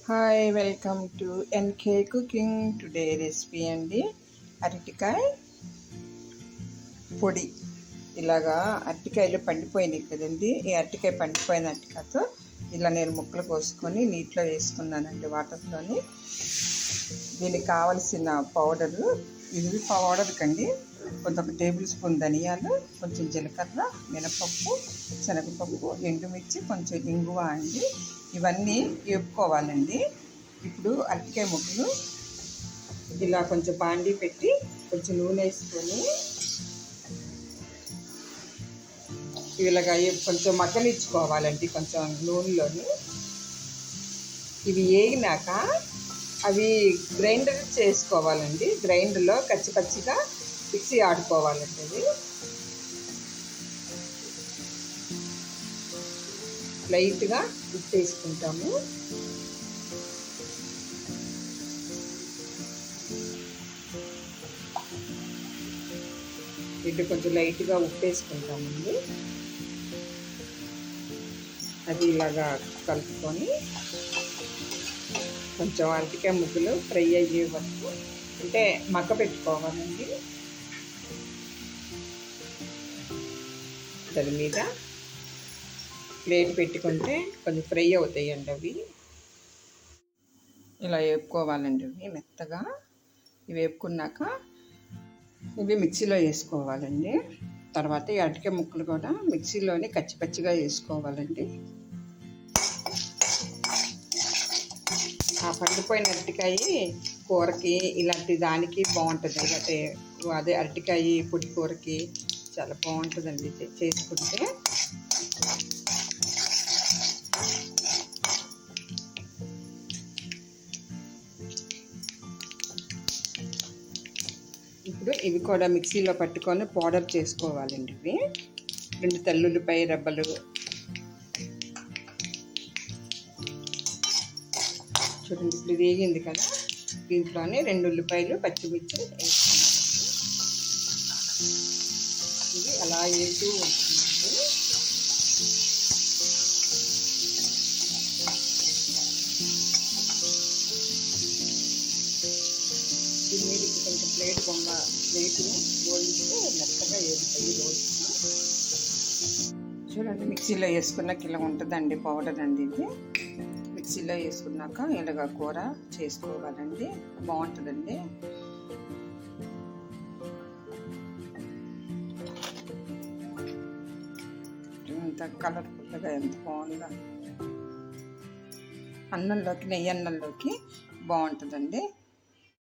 Hi, welcome to NK cooking. Today recipe అండి అరటికాయ పొడి. ఇలాగా అరటికాయలు పండిపోయినాయి కదండి. ఈ అరటికాయ పండిపోయిన అరటికాయతో ఇలా నేను ముక్కలు కోసుకొని నీటిలో వేసుకున్నానండి, వాటర్లోని. దీనికి కావలసిన పౌడర్లు ఇది పౌడర్ కండి. కొంచెం టేబుల్ స్పూన్ ధనియాలు, కొంచెం జీలకర్ర, మినపప్పు, శనగపప్పు, ఎండుమిర్చి, కొంచెం ఇంగువ అండి. ఇవన్నీ వేపుకోవాలండి. ఇప్పుడు అరటికాయ ముక్కలు ఇలా కొంచెం బాండీ పెట్టి కొంచెం నూనె వేసుకొని ఇలాగా కొంచెం మగ్గనిచ్చుకోవాలండి కొంచెం నూనెలోని. ఇవి వేగినాక అవి గ్రైండర్ చేసుకోవాలండి. గ్రైండర్లో కచ్చిపచ్చిగా మిక్సీ ఆడుకోవాలండి. అది లైట్గా ఉప్పు వేసుకుంటాము. ఇది కొంచెం లైట్గా ఉప్పు వేసుకుంటామండి. అది ఇలాగా కలుపుకొని కొంచెం అరటికాయ ముక్కలు ఫ్రై అయ్యే వరకు అంటే మగ్గ పెట్టుకోవాలండి. దాని మీద ప్లేట్ పెట్టుకుంటే కొంచెం ఫ్రై అవుతాయండి అవి. ఇలా వేపుకోవాలండి అవి మెత్తగా. ఇవి వేపుకున్నాక ఇవి మిక్సీలో వేసుకోవాలండి. తర్వాత ఈ అరటికాయ ముక్కలు కూడా మిక్సీలోని కచ్చిపచ్చిగా వేసుకోవాలండి. ఆ పండిపోయిన అరటికాయ కూరకి ఇలాంటి దానికి బాగుంటుంది. అంటే అదే అరటికాయ పొడి కూరకి చాలా బాగుంటుందండి చేసుకుంటే. ఇప్పుడు ఇవి కూడా మిక్సీలో పట్టుకొని పౌడర్ చేసుకోవాలండి. ఇవి 2 తెల్లుల్లిపాయ రెబ్బలు, చూడండి ఇప్పుడు వేగింది కదా. దీంట్లోనే 2 ఉల్లిపాయలు, పచ్చిమిర్చి వేసుకున్నాం. ఇది అలా వేస్తూ ఉంటుంది. దీని మీద కొంచెం ప్లేట్ జోడిస్తూ మెత్తగా వేగుతాయి రోజు. చూడండి మిక్సీలో వేసుకున్నాక ఇలా ఉంటుందండి పౌడర్ అండి. ఇది మిక్సీలో వేసుకున్నాక ఇలాగ కూర చేసుకోవాలండి, బాగుంటుందండి. ఎంత కలర్ఫుల్గా ఎంత బాగుందో. అన్నంలోకి నెయ్యి అన్నంలోకి బాగుంటుందండి.